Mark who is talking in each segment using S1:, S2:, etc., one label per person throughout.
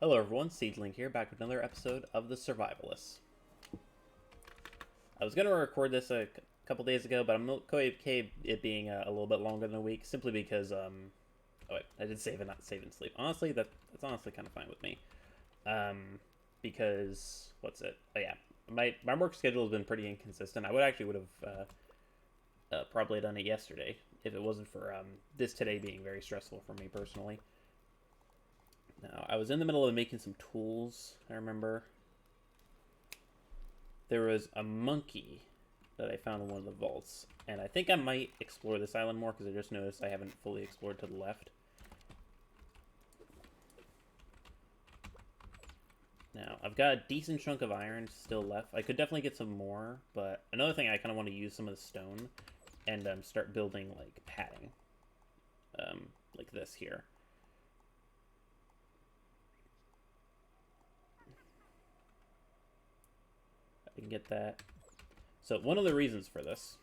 S1: Hello everyone, Seedling here, back with another episode of the Survivalists. I was going to record this a couple days ago, but I'm okay it being a little bit longer than a week, simply because, oh wait, I did save and not save and sleep. Honestly, that's honestly kind of fine with me. Because, what's it? Oh yeah, my work schedule has been pretty inconsistent. I would have probably done it yesterday if it wasn't for this today being very stressful for me personally. Now, I was in the middle of making some tools, I remember. There was a monkey that I found in one of the vaults, and I think I might explore this island more because I just noticed I haven't fully explored to the left. Now, I've got a decent chunk of iron still left. I could definitely get some more, but another thing, I kind of want to use some of the stone and start building, like, padding. Like this here. I can get that. So, one of the reasons for this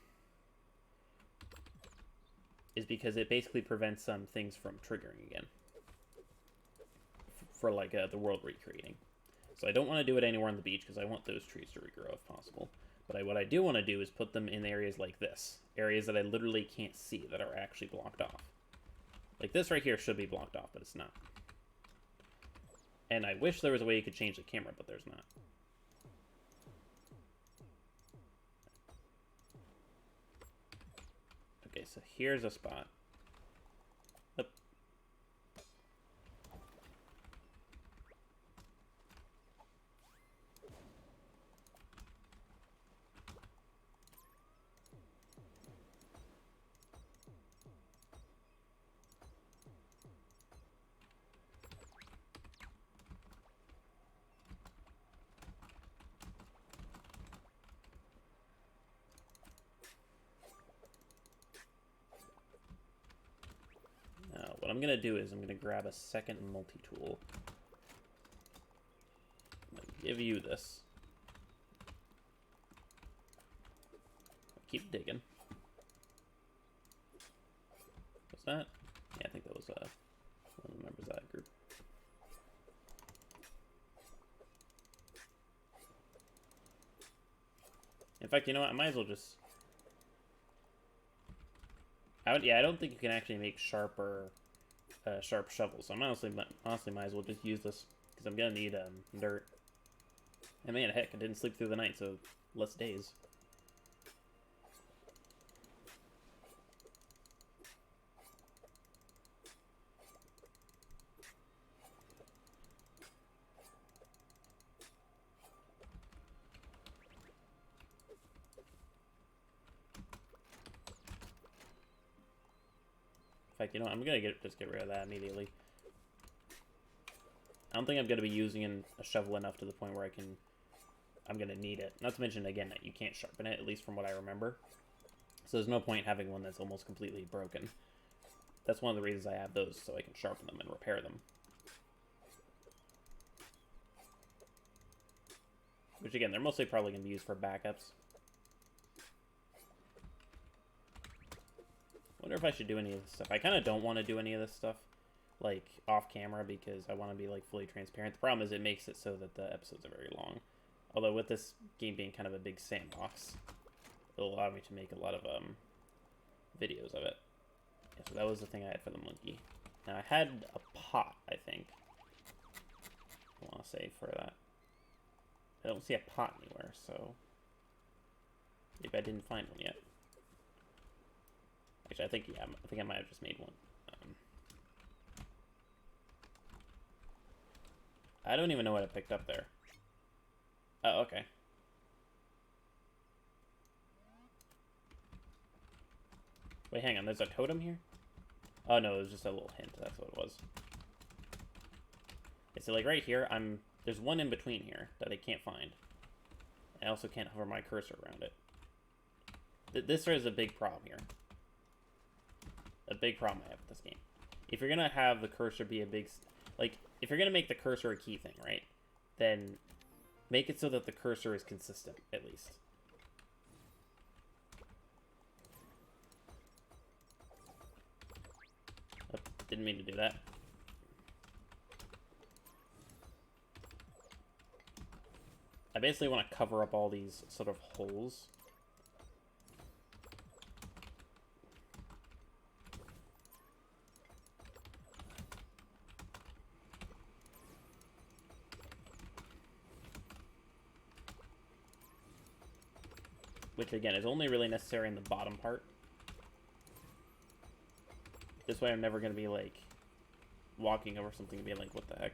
S1: is because it basically prevents some things from triggering again. For, like, the world recreating. So I don't want to do it anywhere on the beach because I want those trees to regrow if possible. But what I do want to do is put them in areas like this. Areas that I literally can't see that are actually blocked off. Like this right here should be blocked off, but it's not. And I wish there was a way you could change the camera, but there's not. Okay, so here's a spot. Now, what I'm going to do is I'm going to grab a second multi-tool. I'm going to give you this. Keep digging. What's that? Yeah, I think that was one of the members of that group. In fact, you know what? I might as well just... I don't think you can actually make sharp shovels. So I'm honestly might as well just use this because I'm gonna need dirt. And man, heck, I didn't sleep through the night, so less days. In fact, you know what? I'm gonna just get rid of that immediately. I don't think I'm gonna be using a shovel enough to the point where I'm gonna need it. Not to mention again that you can't sharpen it, at least from what I remember. So there's no point having one that's almost completely broken. That's one of the reasons I have those, so I can sharpen them and repair them. Which again, they're mostly probably gonna be used for backups. Wonder if I should do any of this stuff. I kind of don't want to do any of this stuff, like, off camera because I want to be, like, fully transparent. The problem is it makes it so that the episodes are very long. Although with this game being kind of a big sandbox, it'll allow me to make a lot of, videos of it. Yeah, so that was the thing I had for the monkey. Now, I had a pot, I think. I want to say for that. I don't see a pot anywhere, so maybe I didn't find one yet. Actually, I think I might have just made one. I don't even know what I picked up there. Oh, okay. Wait, hang on. There's a totem here? Oh, no, it was just a little hint. That's what it was. Okay, so, like, right here, there's one in between here that I can't find. I also can't hover my cursor around it. This is a big problem here. A big problem I have with this game. If you're gonna have the cursor be a big... Like, if you're gonna make the cursor a key thing, right? Then make it so that the cursor is consistent, at least. Oh, didn't mean to do that. basically want to cover up all these sort of holes. Which, again, is only really necessary in the bottom part. This way I'm never going to be, like, walking over something and be like, what the heck?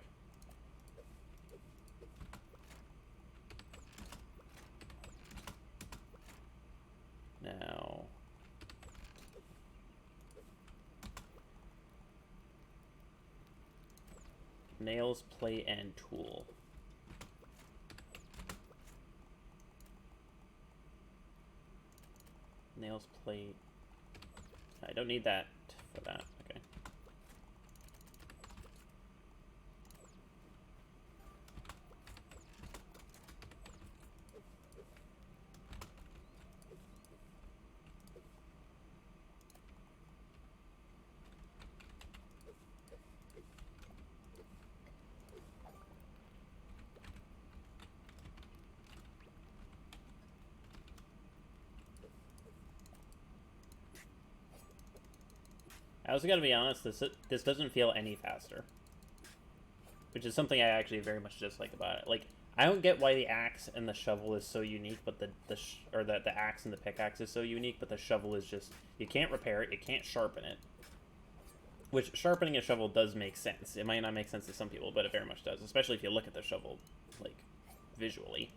S1: Now... nails, plate, and tool. Nails, plate. I don't need that for that. Okay. I also gotta be honest, this doesn't feel any faster. Which is something I actually very much dislike about it. Like, I don't get why the axe and the shovel is so unique, but the axe and the pickaxe is so unique, but the shovel is just, you can't repair it, you can't sharpen it. Which, sharpening a shovel does make sense. It might not make sense to some people, but it very much does. Especially if you look at the shovel, like, visually.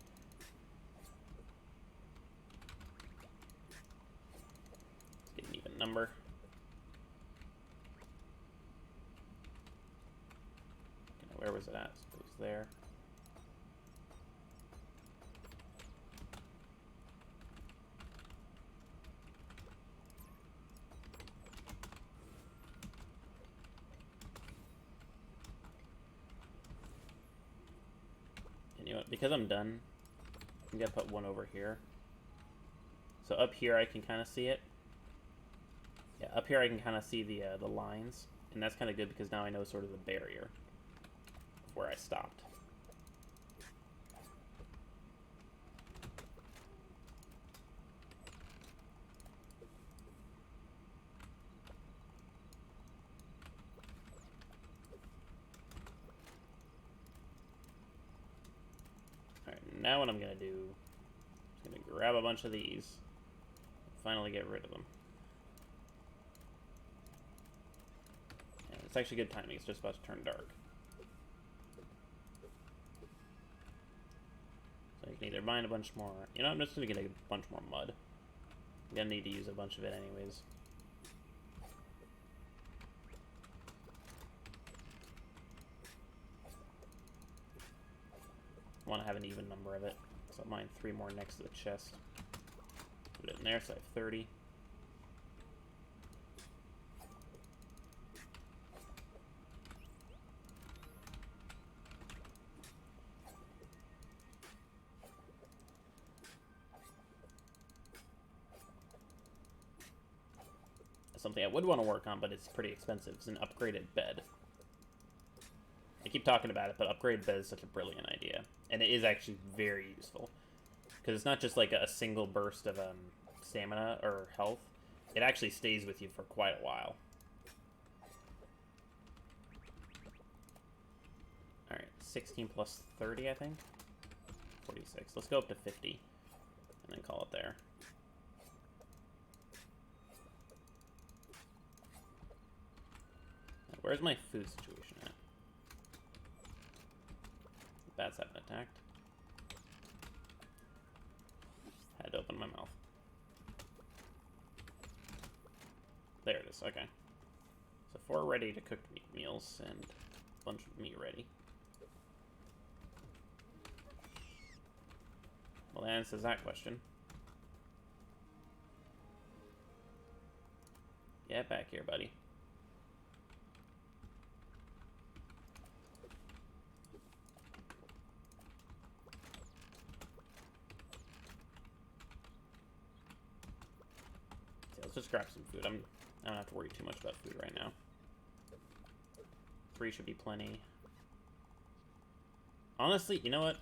S1: Let's get an even number. Where was it at? So it was there. And you know what? Because I'm done, I'm gonna put one over here. So up here I can kind of see it. Yeah, up here I can kind of see the lines, and that's kind of good because now I know sort of the barrier where I stopped. Alright, now what I'm going to do is going to grab a bunch of these and finally get rid of them. And it's actually good timing, it's just about to turn dark. So you can either mine a bunch more... You know, I'm just going to get a bunch more mud. I'm going to need to use a bunch of it anyways. I want to have an even number of it. So I'll mine 3 more next to the chest. Put it in there, so I have 30. Something I would want to work on, but it's pretty expensive. It's an upgraded bed. I keep talking about it, but upgraded bed is such a brilliant idea. And it is actually very useful. Because it's not just like a single burst of stamina or health. It actually stays with you for quite a while. Alright, 16 plus 30, I think? 46. Let's go up to 50. And then call it there. Where's my food situation at? The bats haven't attacked. Had to open my mouth. There it is, okay. So 4 ready to cook meals and a bunch of meat ready. Well, that answers that question. Get back here, buddy. Let's just grab some food. I don't have to worry too much about food right now. 3 should be plenty. Honestly, you know what?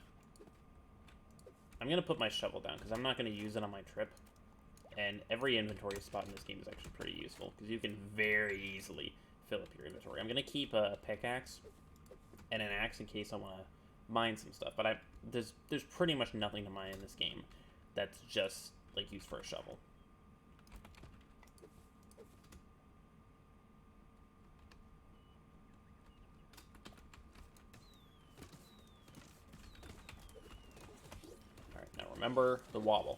S1: I'm going to put my shovel down because I'm not going to use it on my trip. And every inventory spot in this game is actually pretty useful because you can very easily fill up your inventory. I'm going to keep a pickaxe and an axe in case I want to mine some stuff. But there's pretty much nothing to mine in this game that's just like used for a shovel. All right, now remember the wobble.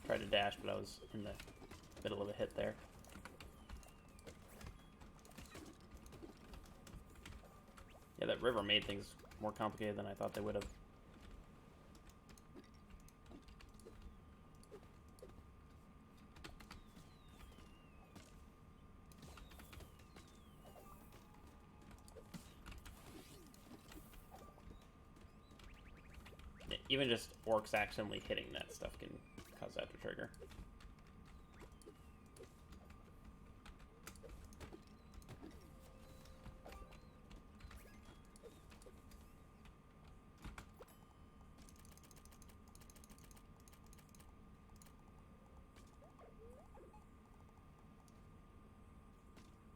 S1: Tried to dash, but I was in the middle of a hit there. Yeah, that river made things more complicated than I thought they would have. Even just orcs accidentally hitting that stuff can cause that to trigger.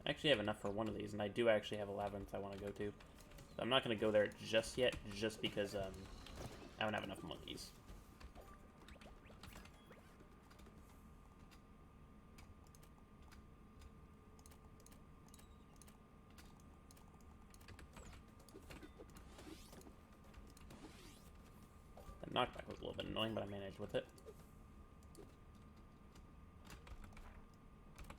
S1: I actually have enough for one of these, and I do actually have a labyrinth I want to go to. So I'm not going to go there just yet, just because I don't have enough monkeys. The knockback was a little bit annoying, but I managed with it.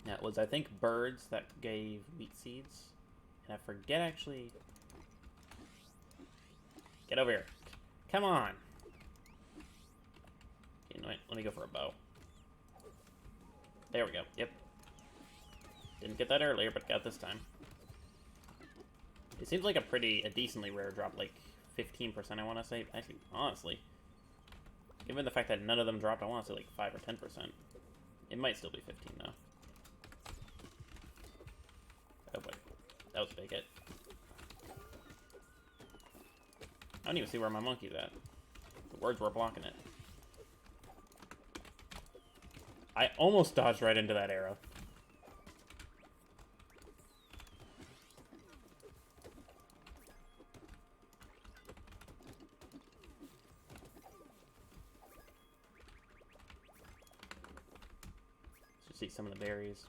S1: Now, it was, I think, birds that gave wheat seeds. And I forget, actually... Get over here. Come on! Okay, no, let me go for a bow. There we go. Yep. Didn't get that earlier, but got this time. It seems like a decently rare drop, like 15%, I want to say. Actually, honestly, given the fact that none of them dropped, I want to say like 5 or 10%. It might still be 15, though. Oh boy. That was a big hit. I don't even see where my monkey's at. The words were blocking it. I almost dodged right into that arrow. Let's just eat some of the berries.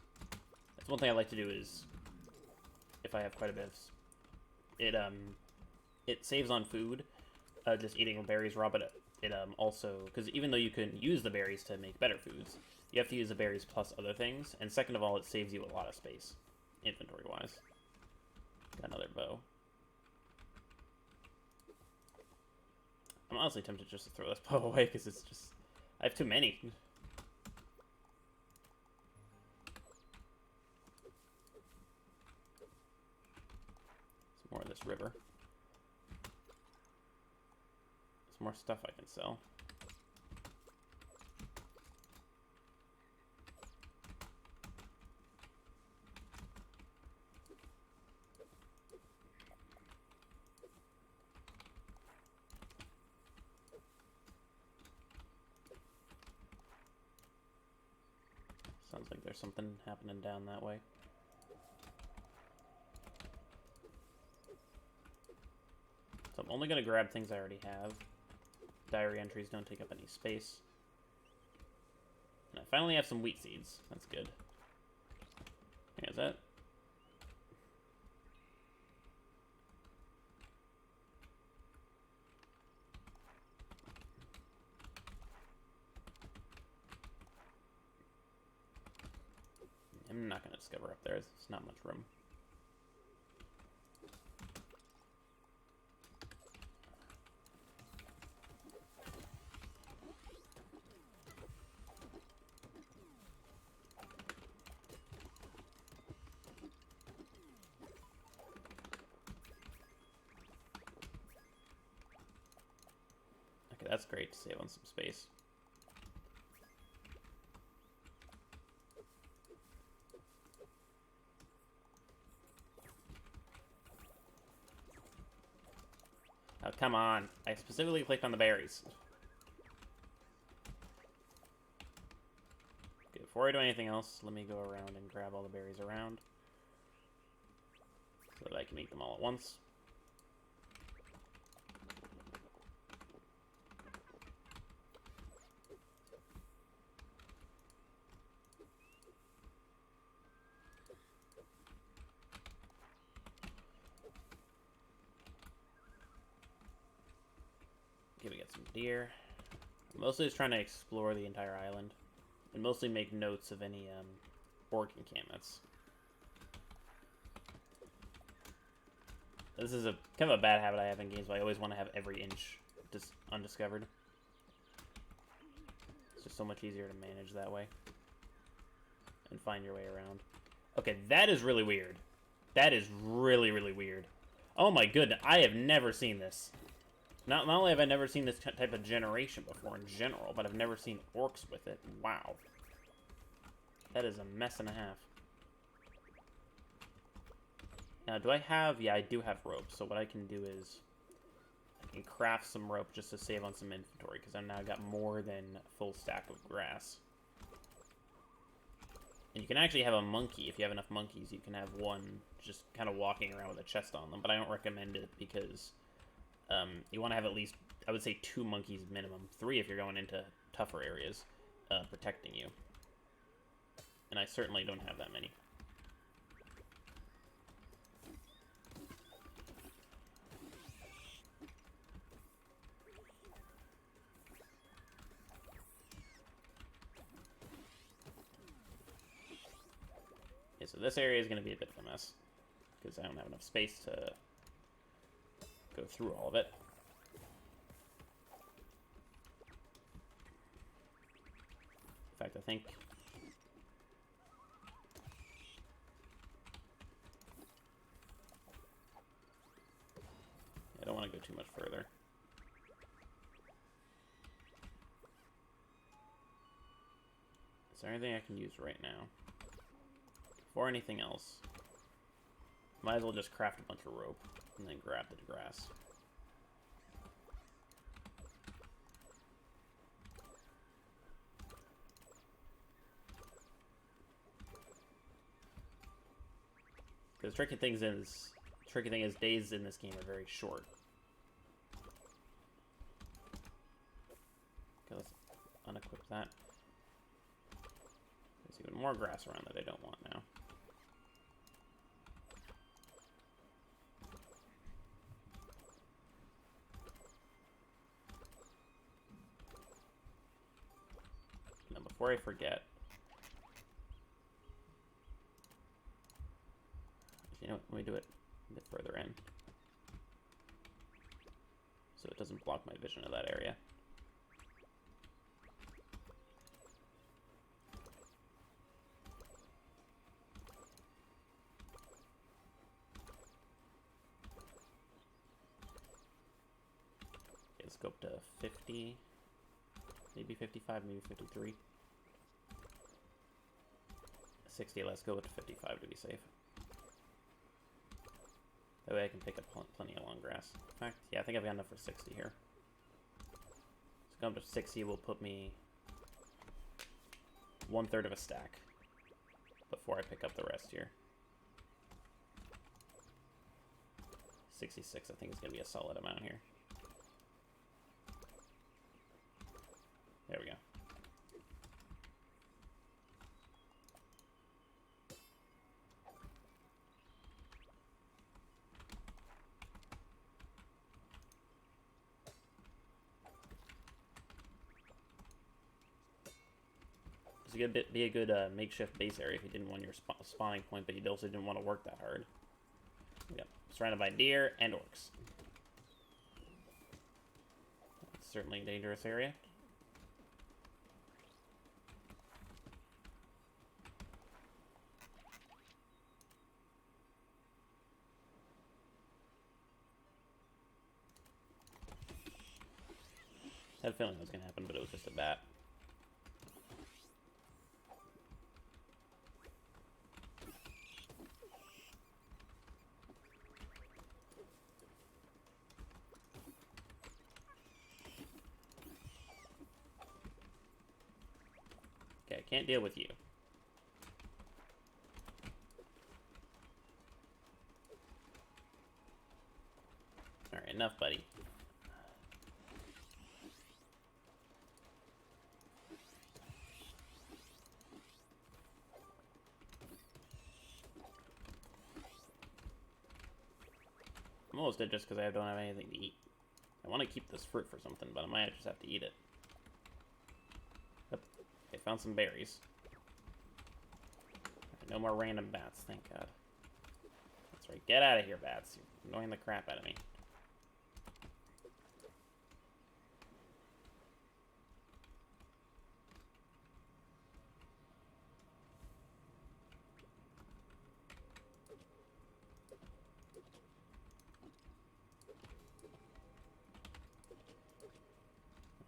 S1: That's one thing I like to do is, if I have quite a bit of, it saves on food, just eating berries raw, but it also, because even though you can use the berries to make better foods, you have to use the berries plus other things, and second of all, it saves you a lot of space, inventory-wise. Got another bow. I'm honestly tempted just to throw this bow away, because it's just, I have too many. Some more of this river. Some more stuff I can sell. Sounds like there's something happening down that way. So I'm only going to grab things I already have. Diary entries don't take up any space. And I finally have some wheat seeds. That's good. Yeah, is that? I'm not going to discover up there. There's not much room. Okay, that's great to save on some space. come on. I specifically clicked on the berries. Okay, before I do anything else, let me go around and grab all the berries around. So that I can eat them all at once. Okay, we got some deer. Mostly just trying to explore the entire island. And mostly make notes of any orc encampments. This is a kind of a bad habit I have in games, but I always want to have every inch just undiscovered. It's just so much easier to manage that way. And find your way around. Okay, that is really weird. That is really, really weird. Oh my goodness, I have never seen this. Not only have I never seen this type of generation before in general, but I've never seen orcs with it. Wow. That is a mess and a half. Now, do I have... Yeah, I do have rope. So what I can do is... I can craft some rope just to save on some inventory, because I've now got more than a full stack of grass. And you can actually have a monkey. If you have enough monkeys, you can have one just kind of walking around with a chest on them. But I don't recommend it because... you want to have at least, I would say, 2 monkeys minimum. 3 if you're going into tougher areas, protecting you. And I certainly don't have that many. Okay, so this area is going to be a bit of a mess, because I don't have enough space to go through all of it. In fact, I think... I don't want to go too much further. Is there anything I can use right now? Before anything else, might as well just craft a bunch of rope and then grab the grass. Because tricky thing is days in this game are very short. Okay, let's unequip that. There's even more grass around that I don't want now. Now, before I forget, you know what, let me do it a bit further in, so it doesn't block my vision of that area. Okay, let's go up to 50, maybe 55, maybe 53. 60, let's go with 55 to be safe. That way I can pick up plenty of long grass. In fact, yeah, I think I've got enough for 60 here. So going up to 60 will put me 1/3 of a stack before I pick up the rest here. 66, I think, is going to be a solid amount here. There we go. This would be a good makeshift base area if you didn't want your spawning point, but you also didn't want to work that hard. Yep, surrounded by deer and orcs. It's certainly a dangerous area. I had a feeling it was going to happen, but it was just a bat. Can't deal with you. Alright, enough, buddy. I'm almost dead just because I don't have anything to eat. I want to keep this fruit for something, but I might just have to eat it. Yep. I found some berries. No more random bats, thank God. That's right. Get out of here, bats. You're annoying the crap out of me.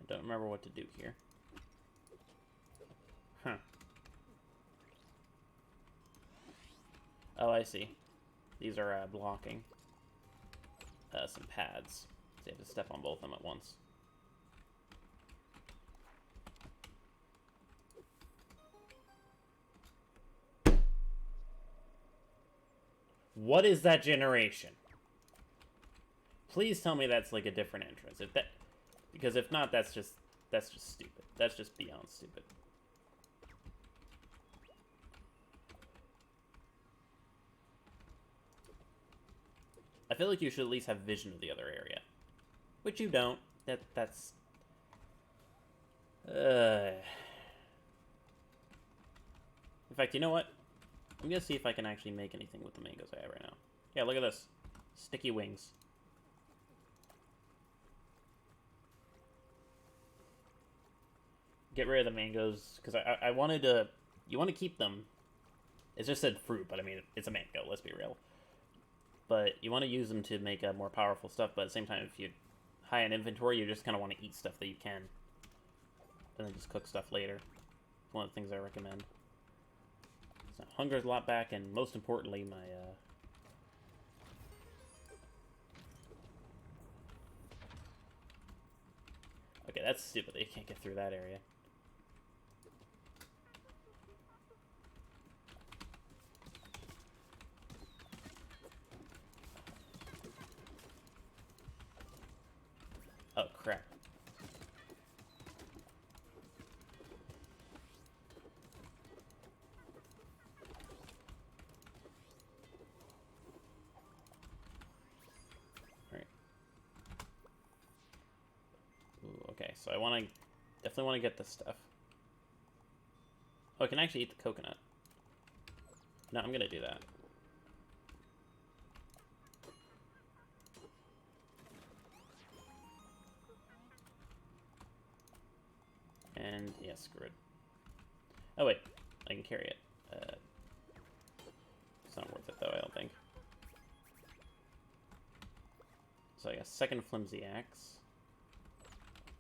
S1: I don't remember what to do here. Huh. Oh, I see. These are blocking some pads. So you have to step on both of them at once. What is that generation? Please tell me that's like a different entrance. If that, because if not, that's just stupid. That's just beyond stupid. I feel like you should at least have vision of the other area, which you don't. That's. In fact, you know what? I'm gonna see if I can actually make anything with the mangoes I have right now. Yeah, look at this. Sticky wings. Get rid of the mangoes, because I wanted to... You want to keep them. It just said fruit, but I mean, it's a mango, let's be real. But you want to use them to make more powerful stuff, but at the same time, if you're high in inventory, you just kind of want to eat stuff that you can. And then just cook stuff later. It's one of the things I recommend. So hunger's a lot back, and most importantly, my... Okay, that's stupid. You can't get through that area. Oh, crap. Alright. Ooh, okay, so I want to... Definitely want to get this stuff. Oh, I can actually eat the coconut. No, I'm gonna do that. And, yeah, screw it. Oh, wait. I can carry it. It's not worth it, though, I don't think. So I got second flimsy axe.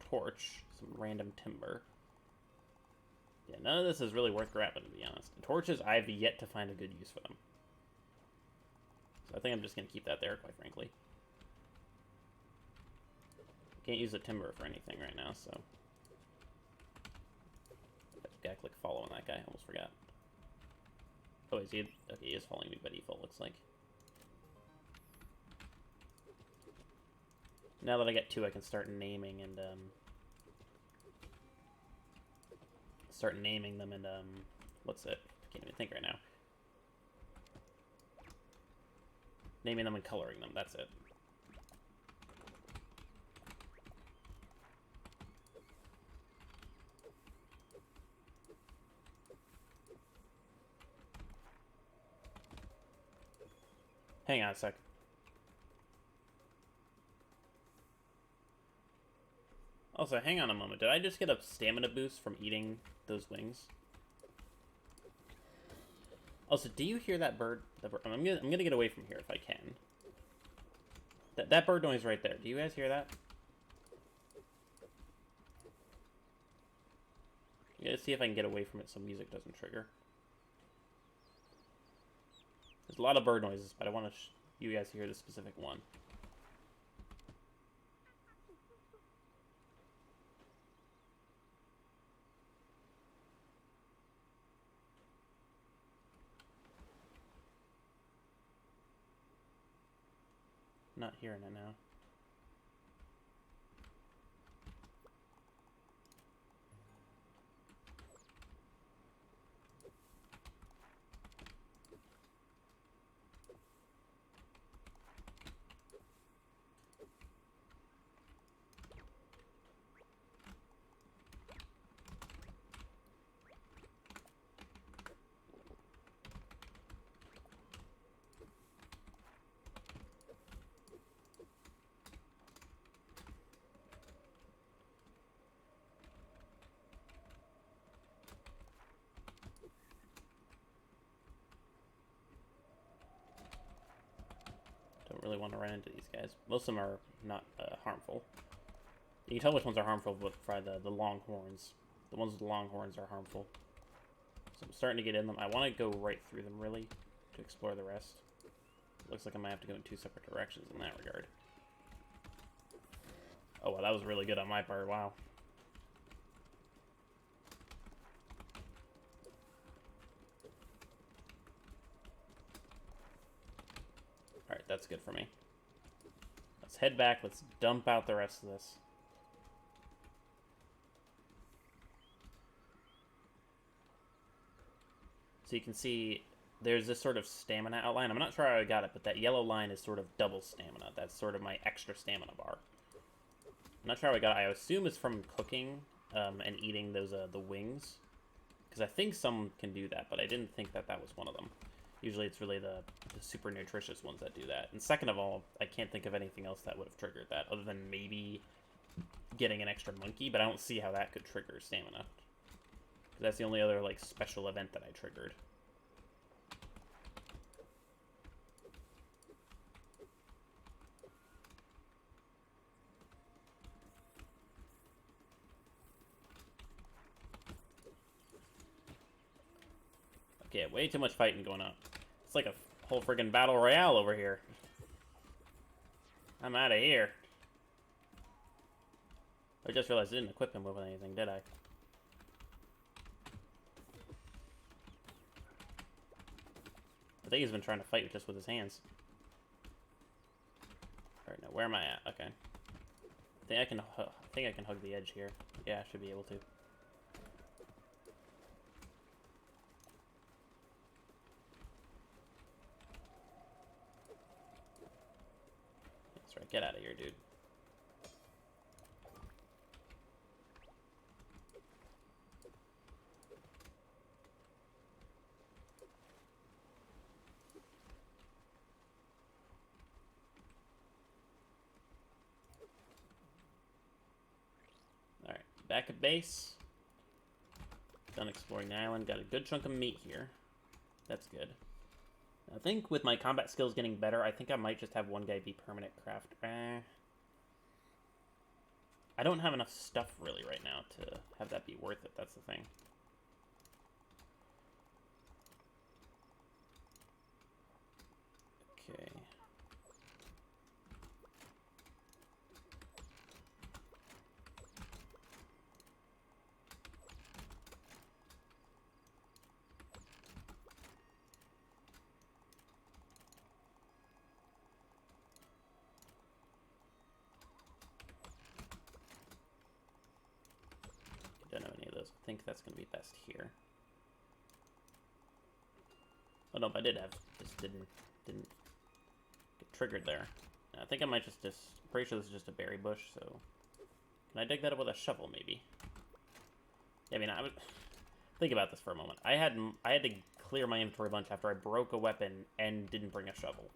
S1: Torch. Some random timber. Yeah, none of this is really worth grabbing, to be honest. The torches, I've yet to find a good use for them. So I think I'm just going to keep that there, quite frankly. Can't use the timber for anything right now, so... Gotta click follow on that guy, almost forgot. Oh, is he? Okay, he is following me by default, looks like. Now that I get two, I can start naming and, start naming them and, what's it? Can't even think right now. Naming them and coloring them, that's it. Hang on a sec. Also, hang on a moment. Did I just get a stamina boost from eating those wings? Also, do you hear that bird? I'm gonna get away from here if I can. That bird noise right there. Do you guys hear that? I'm gonna see if I can get away from it so music doesn't trigger. There's a lot of bird noises, but I want you guys to hear the specific one. not hearing it now? Don't really want to run into these guys. Most of them are not harmful. You can tell which ones are harmful by the long horns. The ones with the long horns are harmful. So I'm starting to get in them. I want to go right through them, really, to explore the rest. Looks like I might have to go in 2 separate directions in that regard. Oh, well, that was really good on my part. Wow. Alright, that's good for me. Let's head back. Let's dump out the rest of this. So you can see there's this sort of stamina outline. I'm not sure how I got it, but that yellow line is sort of double stamina. That's sort of my extra stamina bar. I'm not sure how I got it. I assume it's from cooking and eating those the wings. Because I think some can do that, but I didn't think that was one of them. Usually it's really the super nutritious ones that do that. And second of all, I can't think of anything else that would have triggered that, other than maybe getting an extra monkey, but I don't see how that could trigger stamina. That's the only other, like, special event that I triggered. Okay, way too much fighting going on. It's like a whole friggin' battle royale over here. I'm out of here. I just realized I didn't equip him with anything, did I? I think he's been trying to fight just with his hands. Alright, now where am I at? Okay. I think I can hug the edge here. Yeah, I should be able to. That's right, get out of here, dude. Alright, back at base. Done exploring the island. Got a good chunk of meat here. That's good. I think with my combat skills getting better, I think I might just have one guy be permanent craft. I don't have enough stuff really right now to have that be worth it. That's the thing. Okay. Don't have any of those. I think that's going to be best here. Oh, nope, I did have. Just didn't get triggered there. I think I might just pretty sure this is just a berry bush, so... Can I dig that up with a shovel, maybe? Yeah, I mean, I would... Think about this for a moment. I had to clear my inventory bunch after I broke a weapon and didn't bring a shovel.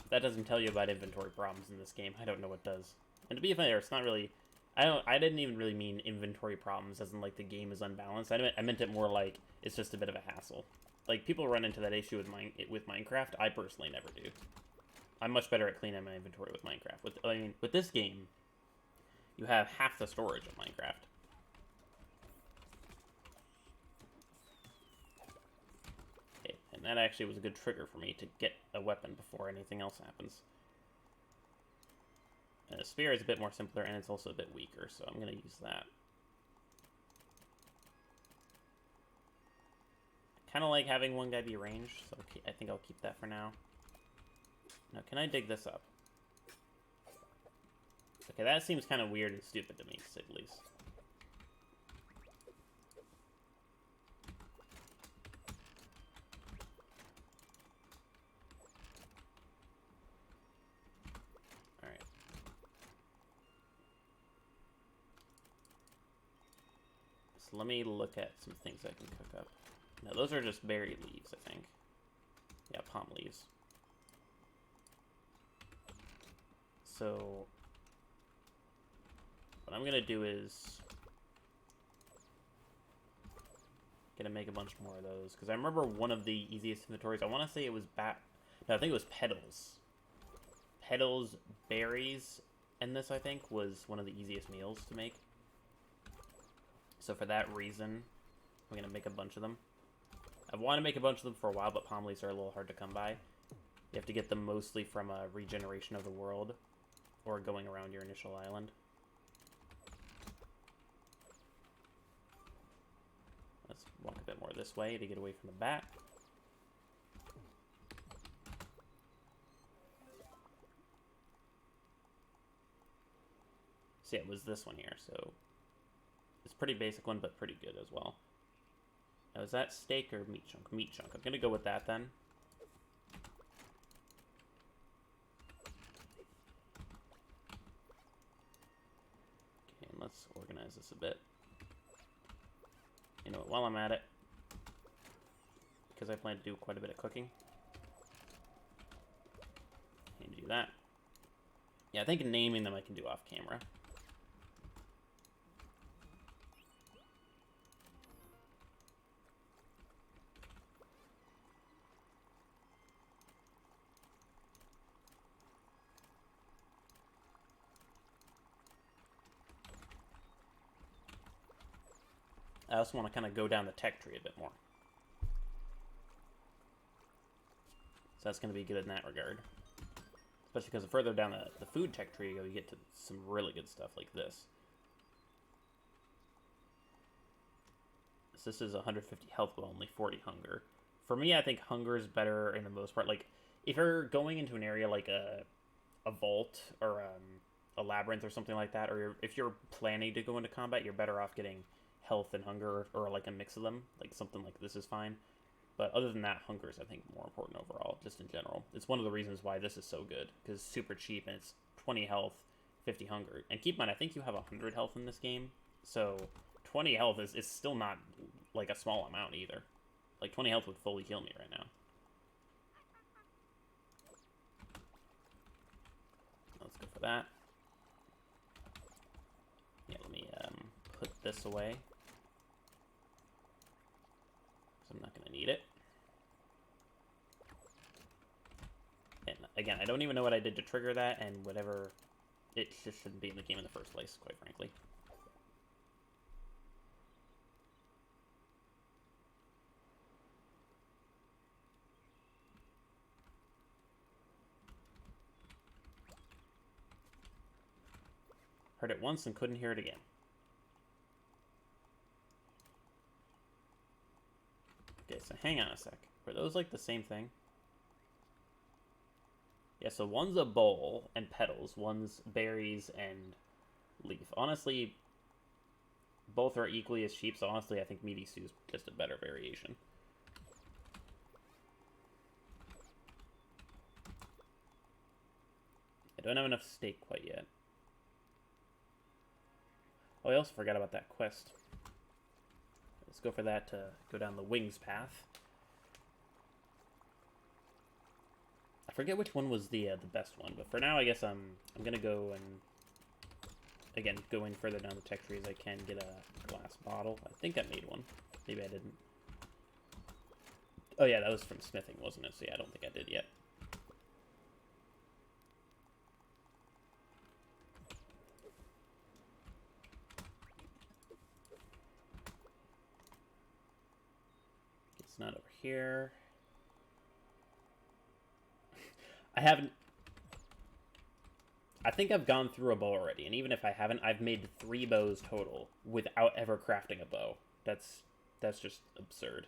S1: That doesn't tell you about inventory problems in this game. I don't know what does. And to be fair, it's not really... I didn't even really mean inventory problems, as in, like, the game is unbalanced. I meant it more like it's just a bit of a hassle. Like, people run into that issue with Minecraft. I personally never do. I'm much better at cleaning my inventory with Minecraft. With this game, you have half the storage of Minecraft. Okay, and that actually was a good trigger for me to get a weapon before anything else happens. And the spear is a bit more simpler, and it's also a bit weaker, so I'm going to use that. Kind of like having one guy be ranged, so I think I'll keep that for now. Now, can I dig this up? Okay, that seems kind of weird and stupid to me, to say the least. Alright. So let me look at some things I can cook up. Now, those are just berry leaves, I think. Yeah, palm leaves. So, what I'm gonna do is gonna make a bunch more of those, because I remember one of the easiest inventories, I want to say it was no, I think it was petals. Petals, berries, and this, I think, was one of the easiest meals to make. So for that reason, I'm gonna make a bunch of them. I've wanted to make a bunch of them for a while, but palm leaves are a little hard to come by. You have to get them mostly from a regeneration of the world, or going around your initial island. Let's walk a bit more this way to get away from the bat. So yeah, it was this one here, so it's a pretty basic one, but pretty good as well. Now, is that steak or meat chunk? Meat chunk. I'm gonna go with that then. Okay, and let's organize this a bit. You know what, while I'm at it, because I plan to do quite a bit of cooking, and do that. Yeah, I think naming them I can do off camera. I also want to kind of go down the tech tree a bit more. So that's going to be good in that regard. Especially because the further down the food tech tree you go, you get to some really good stuff like this. So this is 150 health, but only 40 hunger. For me, I think hunger is better in the most part. Like, if you're going into an area like a vault or a labyrinth or something like that, or if you're planning to go into combat, you're better off getting health and hunger, or like a mix of them. Like something like this is fine. But other than that, hunger is, I think, more important overall, just in general. It's one of the reasons why this is so good, because it's super cheap, and it's 20 health, 50 hunger. And keep in mind, I think you have 100 health in this game, so 20 health is still not, like, a small amount either. Like, 20 health would fully heal me right now. Let's go for that. Yeah, let me put this away. I'm not going to need it. And again, I don't even know what I did to trigger that, and whatever, it just shouldn't be in the game in the first place, quite frankly. Heard it once and couldn't hear it again. Okay, so hang on a sec. Were those like the same thing? Yeah, so one's a bowl and petals. One's berries and leaf. Honestly, both are equally as cheap, so honestly, I think meaty stew is just a better variation. I don't have enough steak quite yet. Oh, I also forgot about that quest. Let's go for that to go down the wings path. I forget which one was the best one, but for now, I guess I'm gonna go and again going further down the tech tree as I can, get a glass bottle. I think I made one. Maybe I didn't. Oh yeah, that was from smithing, wasn't it? So yeah, I don't think I did yet. It's not over here. I haven't... I think I've gone through a bow already, and even if I haven't, I've made 3 bows total without ever crafting a bow. That's just absurd.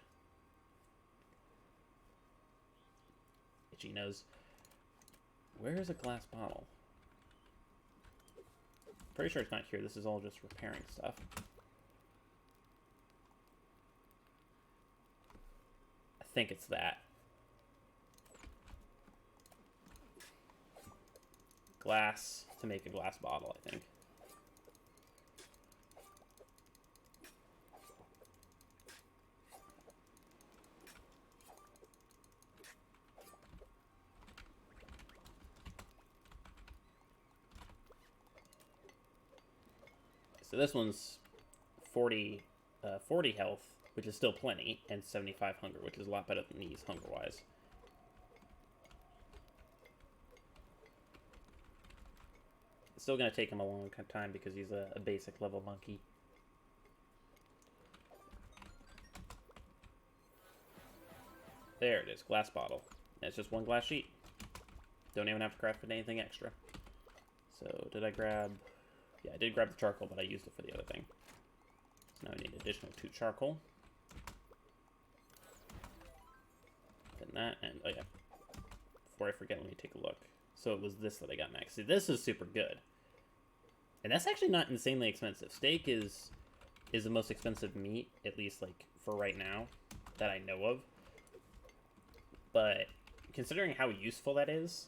S1: Itchy nose. Where is a glass bottle? Pretty sure it's not here. This is all just repairing stuff. I think it's that. Glass to make a glass bottle, I think. So this one's 40 health, which is still plenty, and 75 hunger, which is a lot better than these hunger-wise. It's still going to take him a long time because he's a basic level monkey. There it is, glass bottle. And it's just one glass sheet. Don't even have to craft anything extra. So, did I grab... Yeah, I did grab the charcoal, but I used it for the other thing. So now I need additional 2 charcoal. Then that, and oh yeah. Before I forget, let me take a look. So it was this that I got next. See, this is super good. And that's actually not insanely expensive. Steak is the most expensive meat, at least like for right now, that I know of. But considering how useful that is,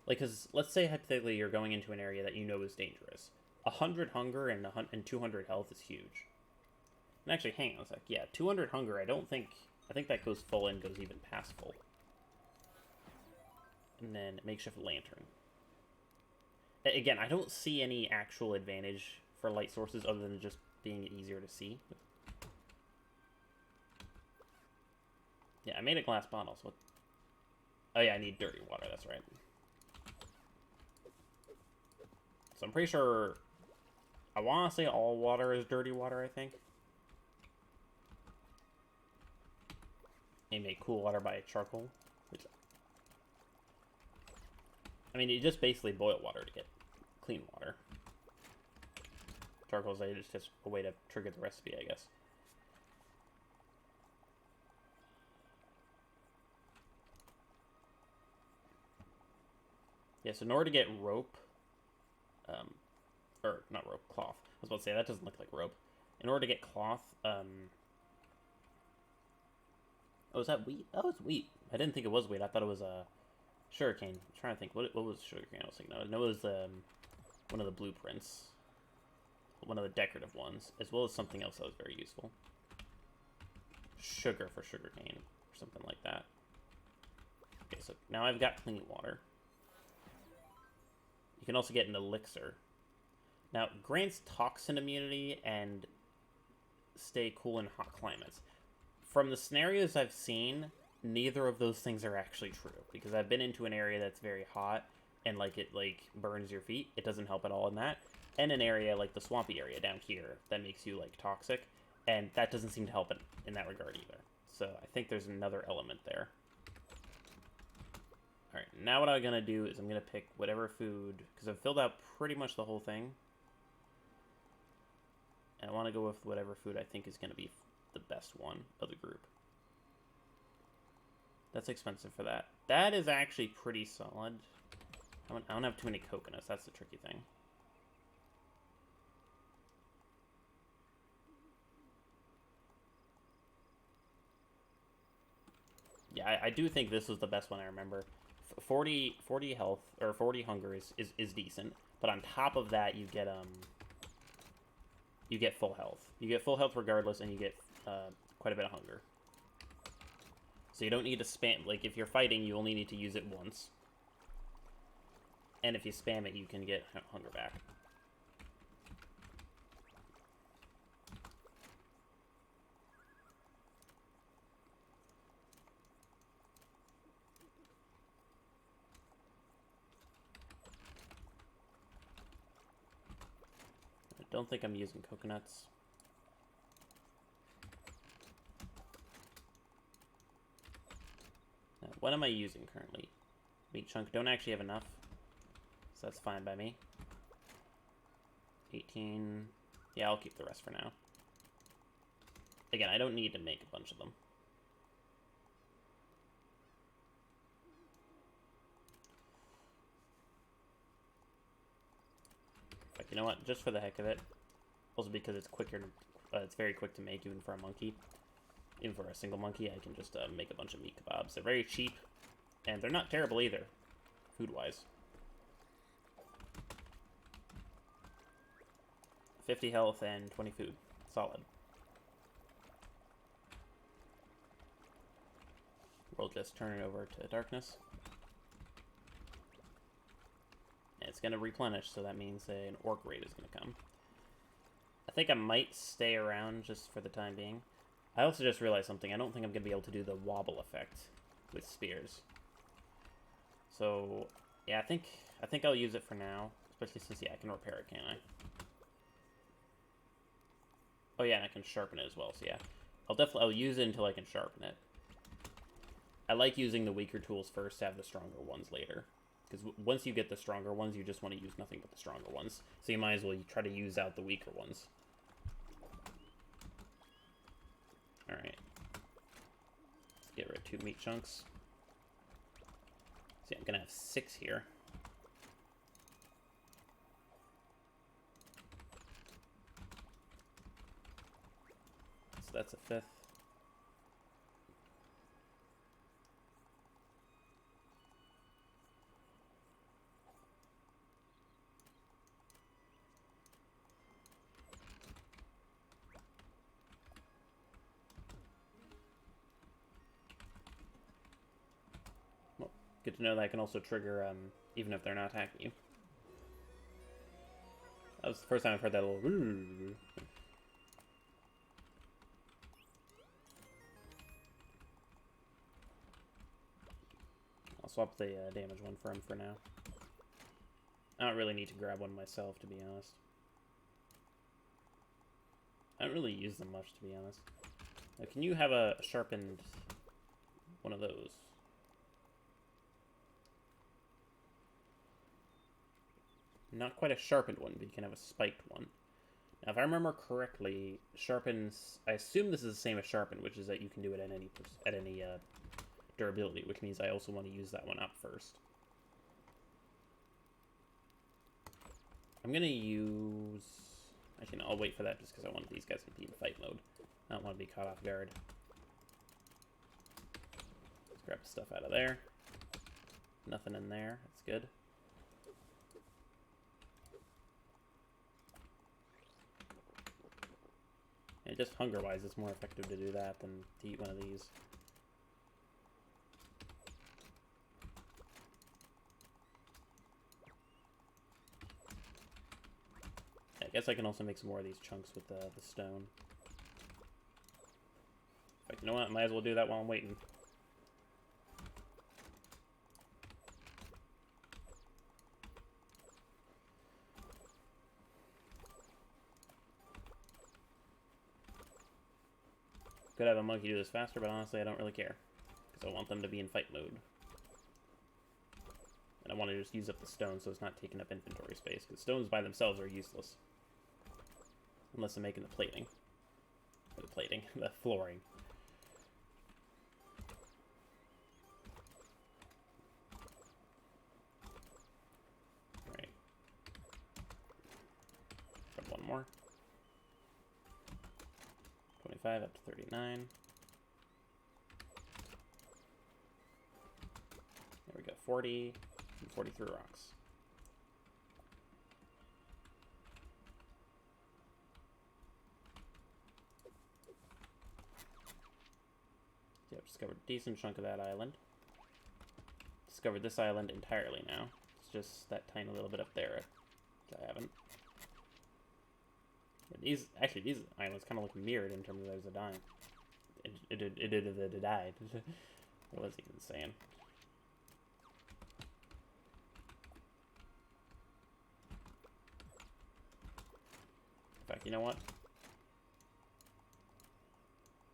S1: like, because let's say hypothetically you're going into an area that you know is dangerous. 100 hunger and 200 health is huge. And actually, hang on a sec. Yeah, 200 hunger, I think that goes full and goes even past full. And then makeshift lantern. Again, I don't see any actual advantage for light sources other than just being easier to see. Yeah, I made a glass bottle, so... Oh yeah, I need dirty water, that's right. So I'm pretty sure... I want to say all water is dirty water, I think. And make cool water by charcoal. Which... I mean, you just basically boil water to get clean water. Charcoal is just a way to trigger the recipe, I guess. Yeah, so in order to get rope, or not rope, cloth. I was about to say, that doesn't look like rope. In order to get cloth, oh, is that wheat? Oh, it's wheat. I didn't think it was wheat. I thought it was a sugarcane. I'm trying to think, what was sugarcane I was thinking of? I know it was one of the blueprints. One of the decorative ones, as well as something else that was very useful. Sugar for sugarcane, or something like that. Okay, so now I've got clean water. You can also get an elixir. Now, grants toxin immunity and stay cool in hot climates. From the scenarios I've seen, neither of those things are actually true. Because I've been into an area that's very hot, and it burns your feet. It doesn't help at all in that. And an area like the swampy area down here that makes you toxic, and that doesn't seem to help in that regard either. So I think there's another element there. Alright, now what I'm going to do is I'm going to pick whatever food, because I've filled out pretty much the whole thing. And I want to go with whatever food I think is going to be the best one of the group. That's expensive for that. That is actually pretty solid. I don't have too many coconuts, that's the tricky thing. Yeah, I do think this was the best one I remember. 40 health, or 40 hunger is decent. But on top of that, you get full health. You get full health regardless, and you get quite a bit of hunger. So you don't need to spam... if you're fighting, you only need to use it once. And if you spam it, you can get hunger back. I don't think I'm using coconuts. Now, what am I using currently? Meat chunk. Don't actually have enough. So that's fine by me. 18. Yeah, I'll keep the rest for now. Again, I don't need to make a bunch of them. You know what? Just for the heck of it. Also because it's quicker, it's very quick to make even for a monkey. Even for a single monkey, I can just make a bunch of meat kebabs. They're very cheap, and they're not terrible either, food-wise. 50 health and 20 food. Solid. We'll just turn it over to darkness. And it's going to replenish, so that means an orc raid is going to come. I think I might stay around just for the time being. I also just realized something. I don't think I'm going to be able to do the wobble effect with spears. So, yeah, I think I'll use it for now. Especially since, yeah, I can repair it, can't I? Oh, yeah, and I can sharpen it as well. So, yeah, I'll use it until I can sharpen it. I like using the weaker tools first to have the stronger ones later. Because once you get the stronger ones, you just want to use nothing but the stronger ones. So you might as well try to use out the weaker ones. Alright. Let's get rid of 2 meat chunks. See, I'm going to have 6 here. So that's a 5th. Good to know that I can also trigger, even if they're not attacking you. That was the first time I've heard that little... I'll swap the damage one for him for now. I don't really need to grab one myself, to be honest. I don't really use them much, to be honest. Now, can you have a sharpened one of those? Not quite a sharpened one, but you can have a spiked one. Now, if I remember correctly, sharpens... I assume this is the same as sharpen, which is that you can do it at any durability, which means I also want to use that one up first. I'm going to use... Actually, no, I'll wait for that just because I want these guys to be in fight mode. I don't want to be caught off guard. Let's grab the stuff out of there. Nothing in there. That's good. And just hunger-wise, it's more effective to do that than to eat one of these. I guess I can also make some more of these chunks with the stone. But you know what? Might as well do that while I'm waiting. Could have a monkey do this faster, but honestly I don't really care. Because I want them to be in fight mode. And I want to just use up the stone so it's not taking up inventory space. Because stones by themselves are useless. Unless I'm making the plating. Or the plating. The flooring. Alright. Grab one more. 25 up to 39. There we go. 40 and 43 rocks. Yeah, I've discovered a decent chunk of that island. Discovered this island entirely now. It's just that tiny little bit up there, which I haven't. These islands kind of look mirrored in terms of there's a dime. It died. What was he even saying? In fact, you know what?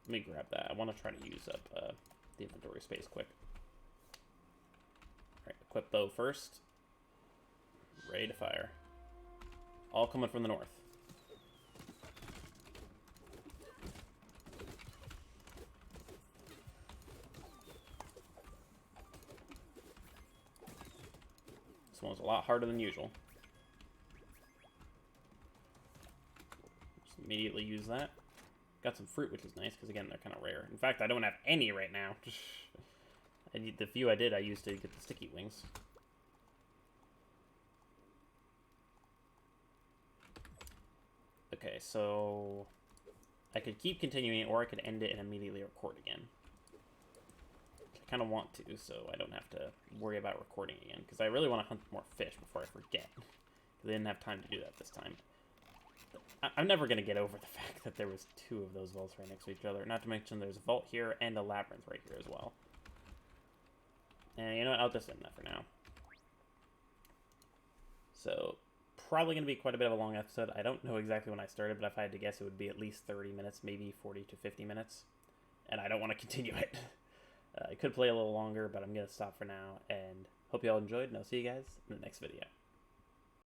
S1: Let me grab that. I want to try to use up the inventory space quick. Alright, equip bow first. Ready to fire. All coming from the north. This one's a lot harder than usual.
S2: immediately use that. Got some fruit, which is nice, because again, they're kind of rare. In fact, I don't have any right now. The few I did, I used to get the sticky wings. Okay, so I could keep continuing, or I could end it and immediately record again. I kind of want to, so I don't have to worry about recording again, because I really want to hunt more fish before I forget. Because I didn't have time to do that this time. I'm never going to get over the fact that there was 2 of those vaults right next to each other. Not to mention there's a vault here and a labyrinth right here as well. And you know what? I'll just end that for now. So, probably going to be quite a bit of a long episode. I don't know exactly when I started, but if I had to guess, it would be at least 30 minutes, maybe 40 to 50 minutes. And I don't want to continue it. I could play a little longer, but I'm going to stop for now. And hope you all enjoyed, and I'll see you guys in the next video.